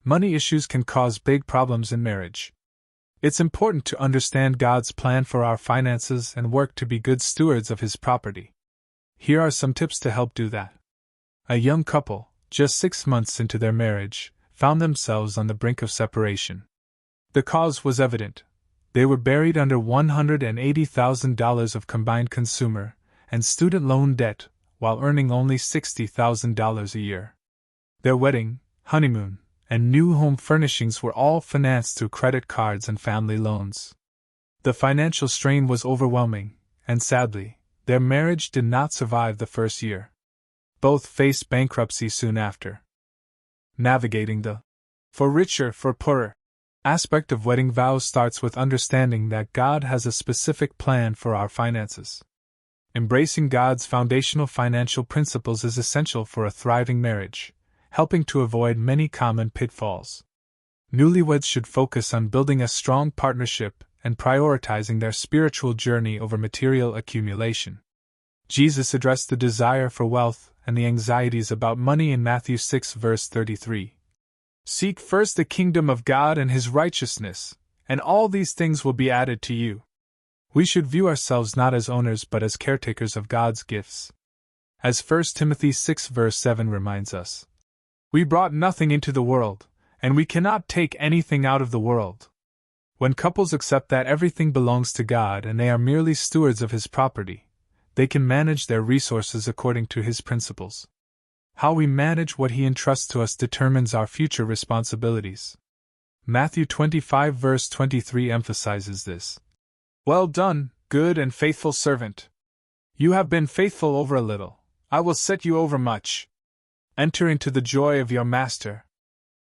Money issues can cause big problems in marriage. It's important to understand God's plan for our finances and work to be good stewards of His property. Here are some tips to help do that. A young couple, just 6 months into their marriage, found themselves on the brink of separation. The cause was evident. They were buried under $180,000 of combined consumer and student loan debt, while earning only $60,000 a year. Their wedding, honeymoon, and new home furnishings were all financed through credit cards and family loans. The financial strain was overwhelming, and sadly, their marriage did not survive the first year. Both faced bankruptcy soon after. Navigating the for richer, for poorer aspect of wedding vows starts with understanding that God has a specific plan for our finances. Embracing God's foundational financial principles is essential for a thriving marriage, helping to avoid many common pitfalls. Newlyweds should focus on building a strong partnership and prioritizing their spiritual journey over material accumulation. Jesus addressed the desire for wealth and the anxieties about money in Matthew 6 verse 33. Seek first the kingdom of God and His righteousness, and all these things will be added to you. We should view ourselves not as owners but as caretakers of God's gifts. As 1 Timothy 6 verse 7 reminds us, we brought nothing into the world, and we cannot take anything out of the world. When couples accept that everything belongs to God and they are merely stewards of His property, they can manage their resources according to His principles. How we manage what He entrusts to us determines our future responsibilities. Matthew 25 verse 23 emphasizes this. Well done, good and faithful servant. You have been faithful over a little, I will set you over much. Enter into the joy of your master.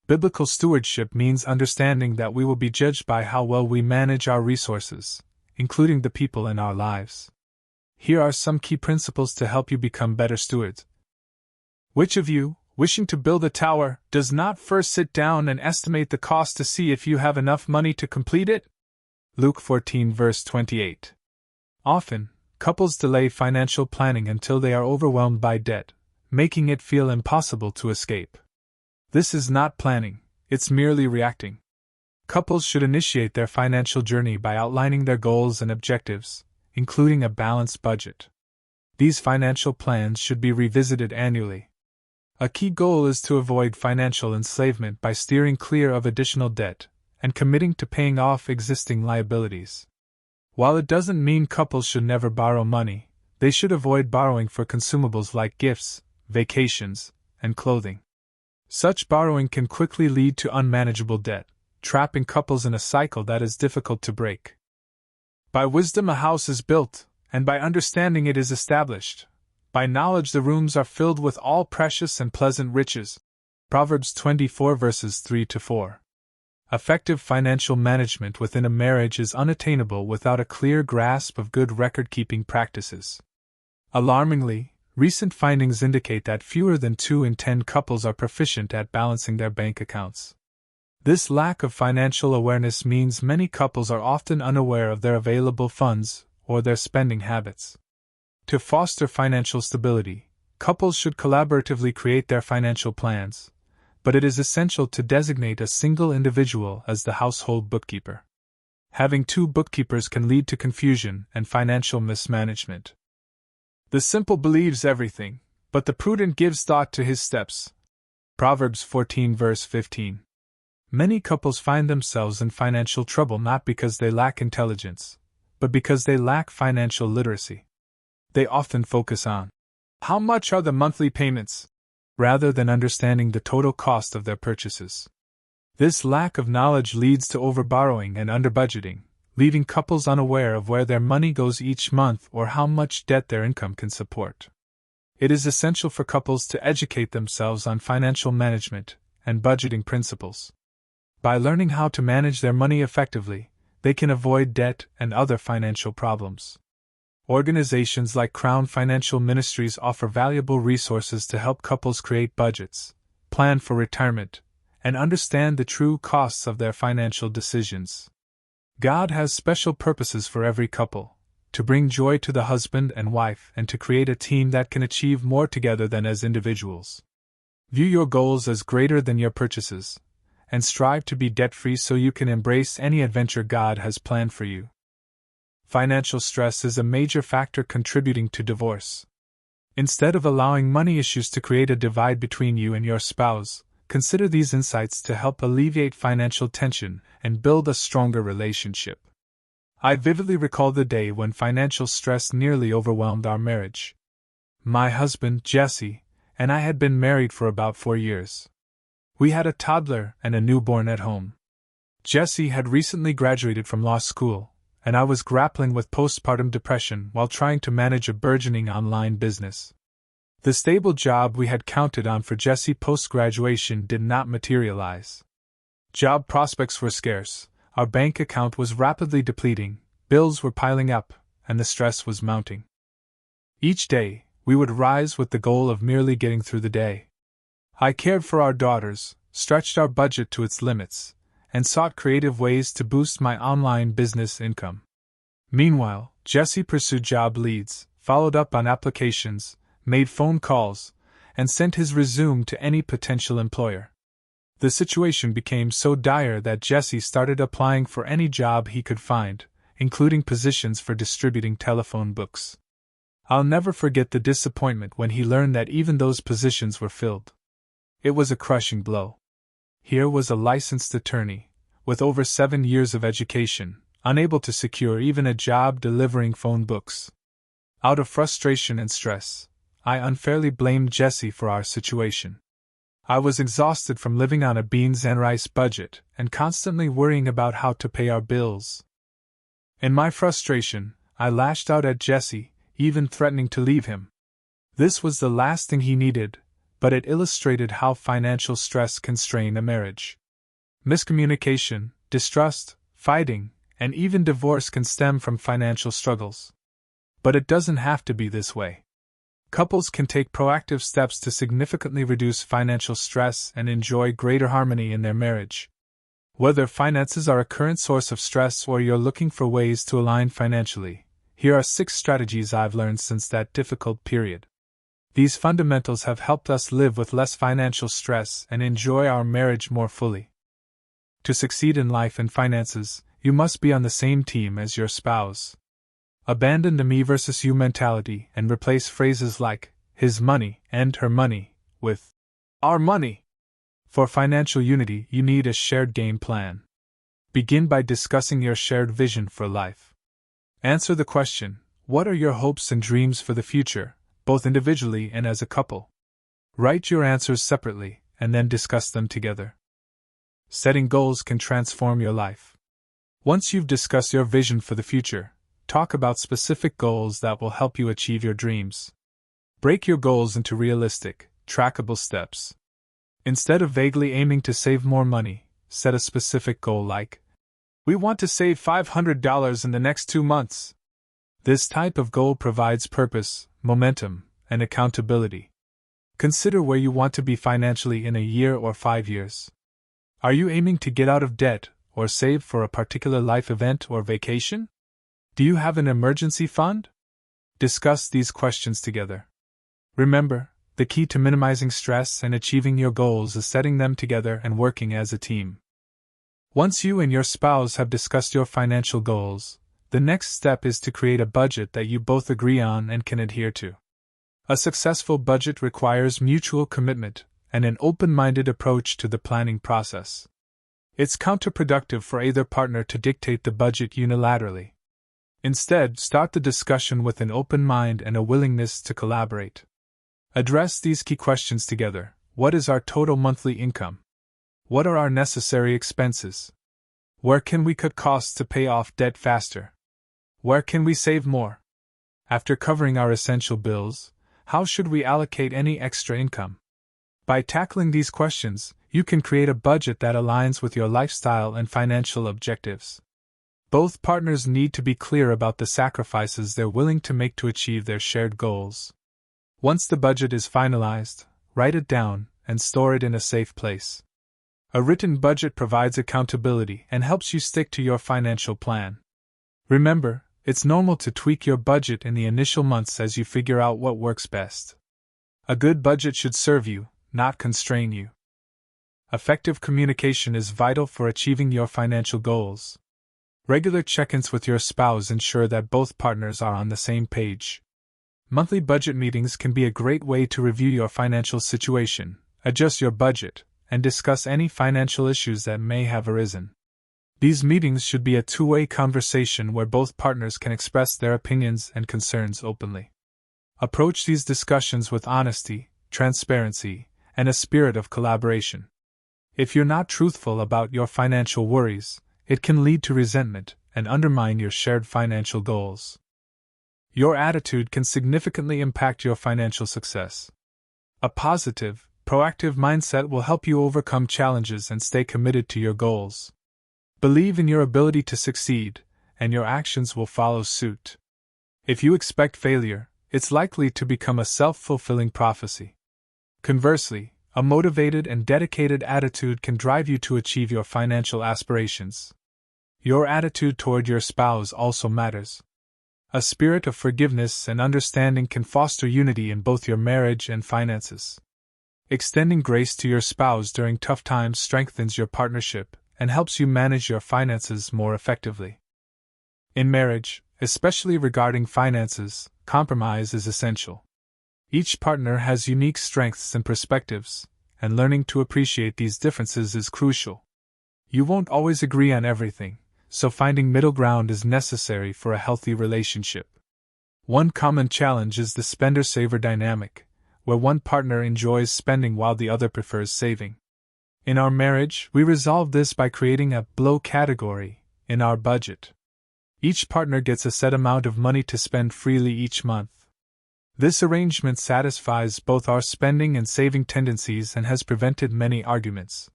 Biblical stewardship means understanding that we will be judged by how well we manage our resources, including the people in our lives. Here are some key principles to help you become better stewards. Which of you, wishing to build a tower, does not first sit down and estimate the cost to see if you have enough money to complete it? Luke 14 verse 28. Often, couples delay financial planning until they are overwhelmed by debt, making it feel impossible to escape. This is not planning, it's merely reacting. Couples should initiate their financial journey by outlining their goals and objectives, including a balanced budget. These financial plans should be revisited annually. A key goal is to avoid financial enslavement by steering clear of additional debt and committing to paying off existing liabilities. While it doesn't mean couples should never borrow money, they should avoid borrowing for consumables like gifts, vacations, and clothing. Such borrowing can quickly lead to unmanageable debt, trapping couples in a cycle that is difficult to break. By wisdom a house is built, and by understanding it is established. By knowledge the rooms are filled with all precious and pleasant riches. Proverbs 24 verses 3-4. Effective financial management within a marriage is unattainable without a clear grasp of good record-keeping practices. Alarmingly, recent findings indicate that fewer than 2 in 10 couples are proficient at balancing their bank accounts. This lack of financial awareness means many couples are often unaware of their available funds or their spending habits. To foster financial stability, couples should collaboratively create their financial plans, but it is essential to designate a single individual as the household bookkeeper. Having 2 bookkeepers can lead to confusion and financial mismanagement. The simple believes everything, but the prudent gives thought to his steps. Proverbs 14 verse 15. Many couples find themselves in financial trouble not because they lack intelligence, but because they lack financial literacy. They often focus on how much are the monthly payments, rather than understanding the total cost of their purchases. This lack of knowledge leads to overborrowing and underbudgeting, leaving couples unaware of where their money goes each month or how much debt their income can support. It is essential for couples to educate themselves on financial management and budgeting principles. By learning how to manage their money effectively, they can avoid debt and other financial problems. Organizations like Crown Financial Ministries offer valuable resources to help couples create budgets, plan for retirement, and understand the true costs of their financial decisions. God has special purposes for every couple, to bring joy to the husband and wife and to create a team that can achieve more together than as individuals. View your goals as greater than your purchases, and strive to be debt-free so you can embrace any adventure God has planned for you. Financial stress is a major factor contributing to divorce. Instead of allowing money issues to create a divide between you and your spouse, consider these insights to help alleviate financial tension and build a stronger relationship. I vividly recall the day when financial stress nearly overwhelmed our marriage. My husband, Jesse, and I had been married for about 4 years. We had a toddler and a newborn at home. Jesse had recently graduated from law school, and I was grappling with postpartum depression while trying to manage a burgeoning online business. The stable job we had counted on for Jesse post-graduation did not materialize. Job prospects were scarce, our bank account was rapidly depleting, bills were piling up, and the stress was mounting. Each day, we would rise with the goal of merely getting through the day. I cared for our daughters, stretched our budget to its limits, and sought creative ways to boost my online business income. Meanwhile, Jesse pursued job leads, followed up on applications, made phone calls, and sent his resume to any potential employer. The situation became so dire that Jesse started applying for any job he could find, including positions for distributing telephone books. I'll never forget the disappointment when he learned that even those positions were filled. It was a crushing blow. Here was a licensed attorney, with over 7 years of education, unable to secure even a job delivering phone books. Out of frustration and stress, I unfairly blamed Jesse for our situation. I was exhausted from living on a beans and rice budget and constantly worrying about how to pay our bills. In my frustration, I lashed out at Jesse, even threatening to leave him. This was the last thing he needed, but it illustrated how financial stress can strain a marriage. Miscommunication, distrust, fighting, and even divorce can stem from financial struggles. But it doesn't have to be this way. Couples can take proactive steps to significantly reduce financial stress and enjoy greater harmony in their marriage. Whether finances are a current source of stress or you're looking for ways to align financially, here are 6 strategies I've learned since that difficult period. These fundamentals have helped us live with less financial stress and enjoy our marriage more fully. To succeed in life and finances, you must be on the same team as your spouse. Abandon the me versus you mentality and replace phrases like his money and her money with our money. For financial unity, you need a shared game plan. Begin by discussing your shared vision for life. Answer the question, what are your hopes and dreams for the future, both individually and as a couple? Write your answers separately, and then discuss them together. Setting goals can transform your life. Once you've discussed your vision for the future, talk about specific goals that will help you achieve your dreams. Break your goals into realistic, trackable steps. Instead of vaguely aiming to save more money, set a specific goal like, we want to save $500 in the next 2 months. This type of goal provides purpose, momentum, and accountability. Consider where you want to be financially in a year or 5 years. Are you aiming to get out of debt or save for a particular life event or vacation? Do you have an emergency fund? Discuss these questions together. Remember, the key to minimizing stress and achieving your goals is setting them together and working as a team. Once you and your spouse have discussed your financial goals, the next step is to create a budget that you both agree on and can adhere to. A successful budget requires mutual commitment and an open-minded approach to the planning process. It's counterproductive for either partner to dictate the budget unilaterally. Instead, start the discussion with an open mind and a willingness to collaborate. Address these key questions together. What is our total monthly income? What are our necessary expenses? Where can we cut costs to pay off debt faster? Where can we save more? After covering our essential bills, how should we allocate any extra income? By tackling these questions, you can create a budget that aligns with your lifestyle and financial objectives. Both partners need to be clear about the sacrifices they're willing to make to achieve their shared goals. Once the budget is finalized, write it down and store it in a safe place. A written budget provides accountability and helps you stick to your financial plan. Remember, it's normal to tweak your budget in the initial months as you figure out what works best. A good budget should serve you, not constrain you. Effective communication is vital for achieving your financial goals. Regular check-ins with your spouse ensure that both partners are on the same page. Monthly budget meetings can be a great way to review your financial situation, adjust your budget, and discuss any financial issues that may have arisen. These meetings should be a two-way conversation where both partners can express their opinions and concerns openly. Approach these discussions with honesty, transparency, and a spirit of collaboration. If you're not truthful about your financial worries, it can lead to resentment and undermine your shared financial goals. Your attitude can significantly impact your financial success. A positive, proactive mindset will help you overcome challenges and stay committed to your goals. Believe in your ability to succeed, and your actions will follow suit. If you expect failure, it's likely to become a self-fulfilling prophecy. Conversely, a motivated and dedicated attitude can drive you to achieve your financial aspirations. Your attitude toward your spouse also matters. A spirit of forgiveness and understanding can foster unity in both your marriage and finances. Extending grace to your spouse during tough times strengthens your partnership and helps you manage your finances more effectively. In marriage, especially regarding finances, compromise is essential. Each partner has unique strengths and perspectives, and learning to appreciate these differences is crucial. You won't always agree on everything, so finding middle ground is necessary for a healthy relationship. One common challenge is the spender-saver dynamic, where one partner enjoys spending while the other prefers saving. In our marriage, we resolve this by creating a blow category in our budget. Each partner gets a set amount of money to spend freely each month. This arrangement satisfies both our spending and saving tendencies and has prevented many arguments.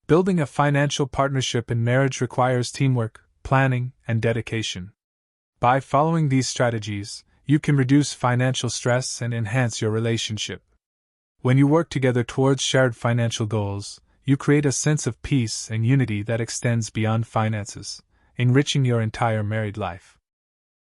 Building a financial partnership in marriage requires teamwork, planning, and dedication. By following these strategies, you can reduce financial stress and enhance your relationship. When you work together towards shared financial goals, you create a sense of peace and unity that extends beyond finances, enriching your entire married life.